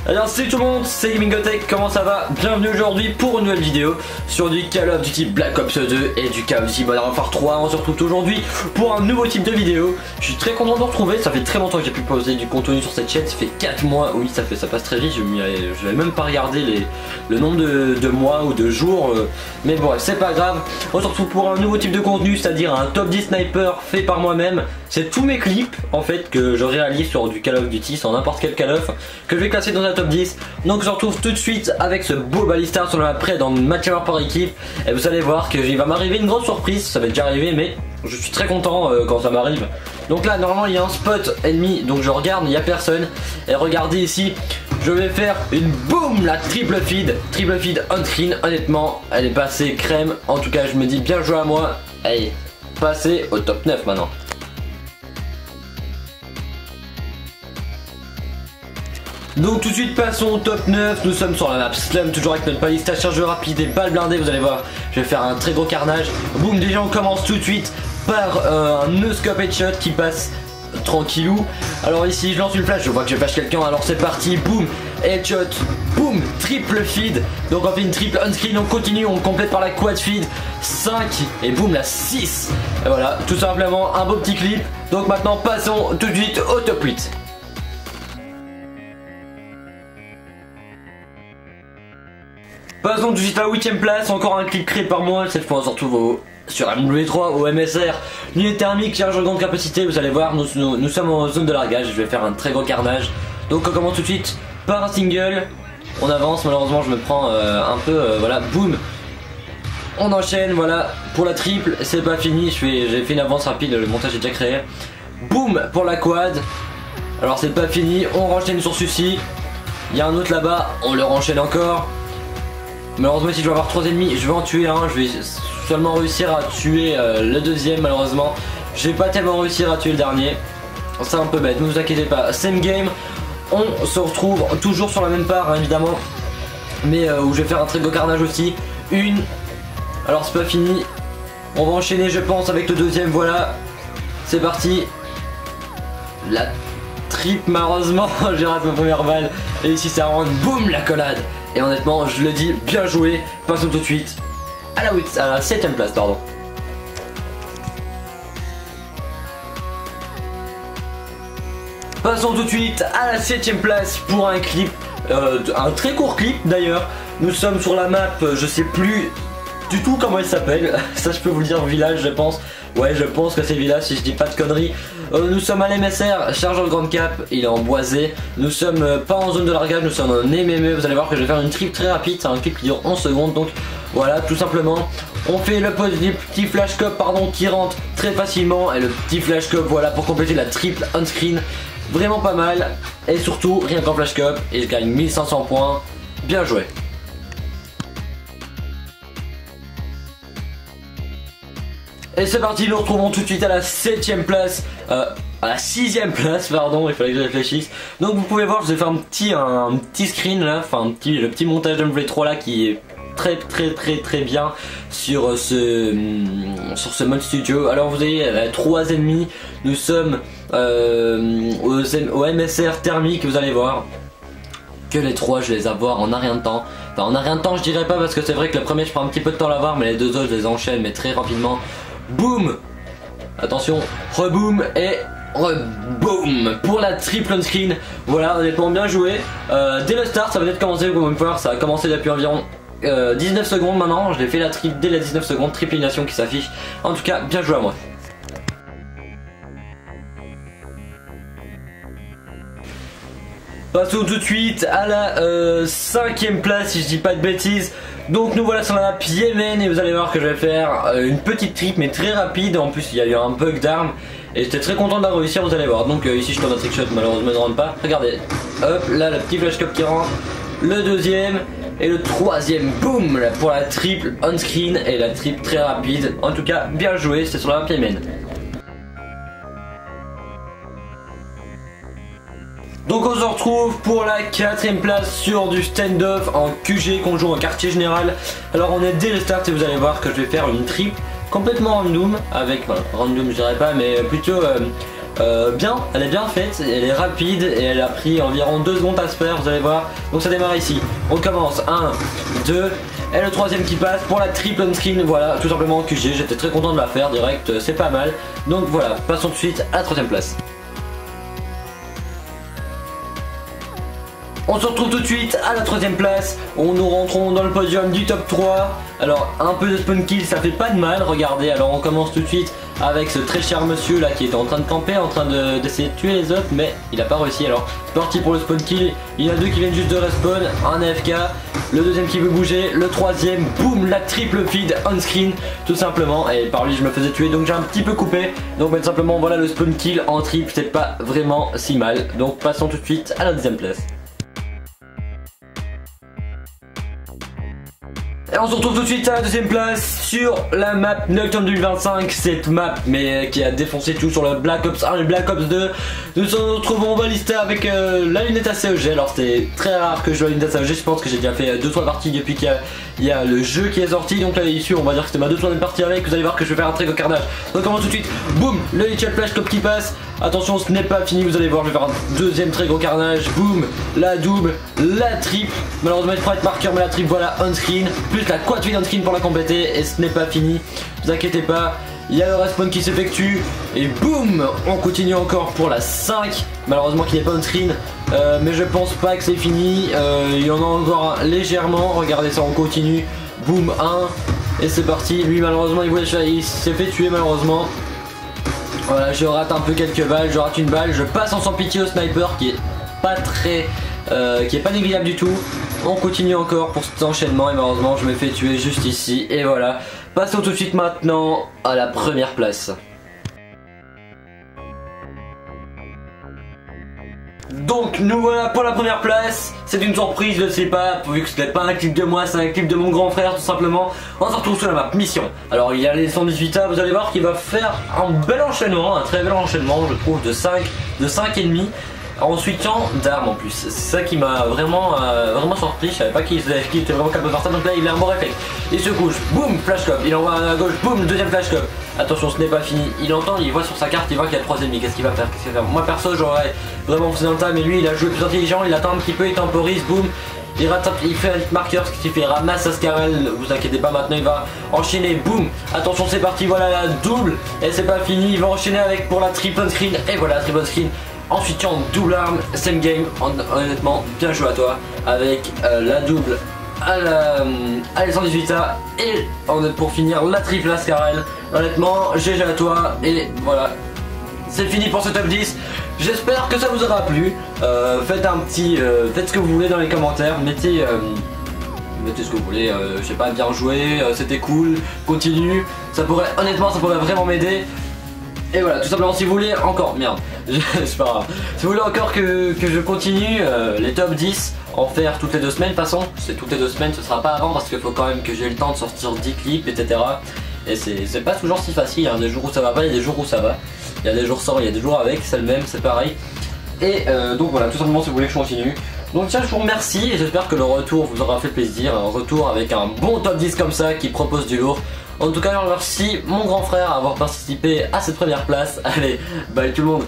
Alors salut tout le monde, c'est GamingGoTech, comment ça va? Bienvenue aujourd'hui pour une nouvelle vidéo sur du Call of Duty Black Ops 2 et du Call of Duty Modern Warfare 3. On se retrouve aujourd'hui pour un nouveau type de vidéo. Je suis très content de vous retrouver, ça fait très longtemps que j'ai pu poser du contenu sur cette chaîne, ça fait 4 mois, oui ça passe très vite, je n'avais même pas regardé le nombre de mois ou de jours, mais bon c'est pas grave. On se retrouve pour un nouveau type de contenu, c'est-à-dire un top 10 sniper fait par moi-même. C'est tous mes clips en fait que je réalise sur du Call of Duty, sur n'importe quel Call of, que je vais classer dans un top 10. Donc on se retrouve tout de suite avec ce beau Ballista sur le après dans le match par équipe. Et vous allez voir qu'il va m'arriver une grande surprise, ça va déjà arriver mais je suis très content quand ça m'arrive. Donc là normalement il y a un spot ennemi, donc je regarde, il n'y a personne. Et regardez ici, je vais faire une boum, la triple feed on screen. Honnêtement elle est passée crème, en tout cas je me dis bien joué à moi. Allez, passer au top 9 maintenant. Donc tout de suite passons au top 9, nous sommes sur la map Slum, toujours avec notre baliste à charge rapide et balles blindées, vous allez voir, je vais faire un très gros carnage. Boum, déjà on commence tout de suite par un no-scope headshot qui passe tranquillou. Alors ici je lance une flash, je vois que je flash quelqu'un, alors c'est parti, boum, headshot, boum, triple feed. Donc on fait une triple on-screen, on continue, on complète par la quad feed, 5 et boum la 6. Et voilà, tout simplement un beau petit clip. Donc maintenant passons tout de suite au top 8. Passons tout de suite à la 8ème place, encore un clip créé par moi, cette fois on se retrouve sur MW3 au MSR, unité thermique, charge de grande capacité, vous allez voir, nous sommes en zone de largage, je vais faire un très gros carnage. Donc on commence tout de suite par un single, on avance, malheureusement je me prends un peu, voilà, boum. On enchaîne, voilà, pour la triple, c'est pas fini, j'ai fait une avance rapide, le montage est déjà créé. Boum pour la quad, alors c'est pas fini, on renchaîne sur celui-ci, il y a un autre là-bas, on le renchaîne encore. Malheureusement si je vais avoir 3 ennemis, je vais en tuer un, je vais seulement réussir à tuer le deuxième malheureusement. Je vais pas tellement réussir à tuer le dernier. C'est un peu bête, ne vous inquiétez pas. Same game, on se retrouve toujours sur la même part hein, évidemment. Mais où je vais faire un très beau carnage aussi. Une, alors c'est pas fini. On va enchaîner je pense avec le deuxième, voilà. C'est parti. La triple malheureusement, j'ai raté ma première balle. Et ici ça rentre, boum la collade. Et honnêtement, je le dis, bien joué. Passons tout de suite à la 7ème place, pardon. Passons tout de suite à la 7ème place pour un clip, un très court clip d'ailleurs. Nous sommes sur la map, je sais plus du tout comment elle s'appelle. Ça je peux vous le dire, village je pense. Ouais je pense que c'est village si je dis pas de conneries. Nous sommes à l'MSR, chargeur de grande cap, il est en boisé. Nous sommes pas en zone de largage, nous sommes en MME. Vous allez voir que je vais faire une trip très rapide, c'est un clip qui dure 11 secondes. Donc voilà, tout simplement, on fait le petit flash cop pardon qui rentre très facilement. Et le petit flash cop voilà pour compléter la triple on screen. Vraiment pas mal. Et surtout rien qu'en flash cop, et je gagne 1500 points. Bien joué. Et c'est parti, nous retrouvons tout de suite à la 7ème place, à la 6ème place, pardon, il fallait que je réfléchisse. Donc vous pouvez voir, je vous ai fait un petit screen là, enfin le petit montage de MW3 là qui est très bien sur ce mode studio. Alors vous avez 3 ennemis, nous sommes au MSR thermique, vous allez voir que les 3 je les avoir en un rien de temps. Enfin en un rien de temps je dirais pas parce que c'est vrai que le premier je prends un petit peu de temps à l'avoir, mais les deux autres je les enchaîne mais très rapidement. Boum, attention, reboom et reboom pour la triple on screen. Voilà, honnêtement bien joué. Dès le start ça va être commencé, vous pouvez voir, ça a commencé depuis environ 19 secondes maintenant. Je l'ai fait la triple dès les 19 secondes, triple élimination qui s'affiche. En tout cas bien joué à moi. Passons tout de suite à la 5ème place si je dis pas de bêtises. Donc nous voilà sur la map Yémen et vous allez voir que je vais faire une petite trip mais très rapide. En plus il y a eu un bug d'arme et j'étais très content de la réussir, vous allez voir. Donc ici je tourne un trickshot, malheureusement ne rentre pas. Regardez, hop là le petit flash cop qui rentre, le deuxième et le troisième, boum pour la triple on screen et la triple très rapide. En tout cas bien joué, c'est sur la map Yémen. Donc on se retrouve pour la 4ème place sur du stand-off en QG qu'on joue en quartier général. Alors on est dès le start et vous allez voir que je vais faire une trip complètement random avec, enfin, random je dirais pas mais plutôt bien, elle est bien faite, elle est rapide et elle a pris environ 2 secondes à se faire, vous allez voir. Donc ça démarre ici, on commence, 1, 2, et le troisième qui passe pour la triple on-screen, voilà, tout simplement QG, j'étais très content de la faire direct, c'est pas mal. Donc voilà, passons tout de suite à la troisième place. On se retrouve tout de suite à la troisième place, où nous rentrons dans le podium du top 3. Alors un peu de spawn kill, ça fait pas de mal, regardez, alors on commence tout de suite avec ce très cher monsieur là qui était en train de camper, en train d'essayer de tuer les autres, mais il a pas réussi. Alors c'est parti pour le spawn kill, il y en a deux qui viennent juste de respawn, un AFK, le deuxième qui veut bouger, le troisième, boum, la triple feed on screen tout simplement, et par lui je me faisais tuer donc j'ai un petit peu coupé, donc tout simplement voilà le spawn kill en triple, c'est pas vraiment si mal, donc passons tout de suite à la deuxième place. Et on se retrouve tout de suite à la deuxième place sur la map Nocturne 2025, cette map mais qui a défoncé tout sur le Black Ops 1 et le Black Ops 2. Nous nous retrouvons balistés avec la lunette ACEG. Alors c'était très rare que je joue la lunette ACEG, je pense que j'ai déjà fait 2-3 parties depuis qu'il y a le jeu qui est sorti. Donc là ici on va dire que c'était ma 2-3 partie avec, vous allez voir que je vais faire un très gros carnage. Donc on commence tout de suite, boum, le headshot flash cop qui passe. Attention, ce n'est pas fini, vous allez voir, je vais faire un deuxième très gros carnage. Boum, la double, la triple. Malheureusement il faudra être marqueur, mais la triple voilà on screen, plus la quad feed on screen pour la compléter. Et ce n'est pas fini, vous inquiétez pas, il y a le respawn qui s'effectue. Et boum, on continue encore pour la 5. Malheureusement qu'il n'est pas on screen, mais je pense pas que c'est fini. Il y en a encore légèrement, regardez ça, on continue. Boum, 1. Et c'est parti, lui malheureusement il s'est fait tuer malheureusement. Voilà, je rate un peu quelques balles, je rate une balle, je passe en sans pitié au sniper qui est pas très... qui est pas négligeable du tout. On continue encore pour cet enchaînement et malheureusement je me fais tuer juste ici. Et voilà, passons tout de suite maintenant à la première place. Donc nous voilà pour la première place. C'est une surprise, je ne sais pas, vu que ce n'est pas un clip de moi, c'est un clip de mon grand frère tout simplement. On se retrouve sur la map mission. Alors il y a les 118A, vous allez voir qu'il va faire un bel enchaînement, un très bel enchaînement je trouve, de 5 ennemis en switchant d'armes en plus. C'est ça qui m'a vraiment surpris, je savais pas qu'il était vraiment capable de faire ça. Donc là il a un bon réflexe, il se couche, boum, flash cop, il envoie à gauche, boum, le deuxième flash cop. Attention, ce n'est pas fini, il entend, il voit sur sa carte, il voit qu'il y a 3 ennemis, qu'est-ce qu'il va faire, Moi perso j'aurais vraiment foncé dans le tas, mais lui il a joué plus intelligent, il attend un petit peu, il temporise, boum, il rattrape, il fait un marqueur, ce qui fait ramasse sa Scarel, vous inquiétez pas, maintenant il va enchaîner, boum, attention c'est parti, voilà la double, et c'est pas fini, il va enchaîner avec pour la triple on screen, et voilà la triple on screen. Ensuite en double arme, same game, honnêtement bien joué à toi, avec la double à la 118A et pour finir la triple à Scarel. Honnêtement GG à toi et voilà, c'est fini pour ce top 10. J'espère que ça vous aura plu. Faites un petit faites ce que vous voulez dans les commentaires, mettez ce que vous voulez, je sais pas, bien joué, c'était cool, continue, ça pourrait, honnêtement ça pourrait vraiment m'aider. Et voilà, tout simplement, si vous voulez encore, merde, c'est pas grave, si vous voulez encore que je continue les top 10, en faire toutes les 2 semaines, de toute façon, c'est toutes les 2 semaines, ce sera pas avant parce qu'il faut quand même que j'ai le temps de sortir 10 clips, etc. Et c'est pas toujours si facile, il y a des jours où ça va pas, il y a des jours où ça va, il y a des jours sans, il y a des jours avec, c'est le même, c'est pareil. Et donc voilà, tout simplement si vous voulez que je continue. Donc tiens, je vous remercie et j'espère que le retour vous aura fait plaisir, un retour avec un bon top 10 comme ça qui propose du lourd. En tout cas, je remercie mon grand frère d'avoir participé à cette première place. Allez, bye tout le monde.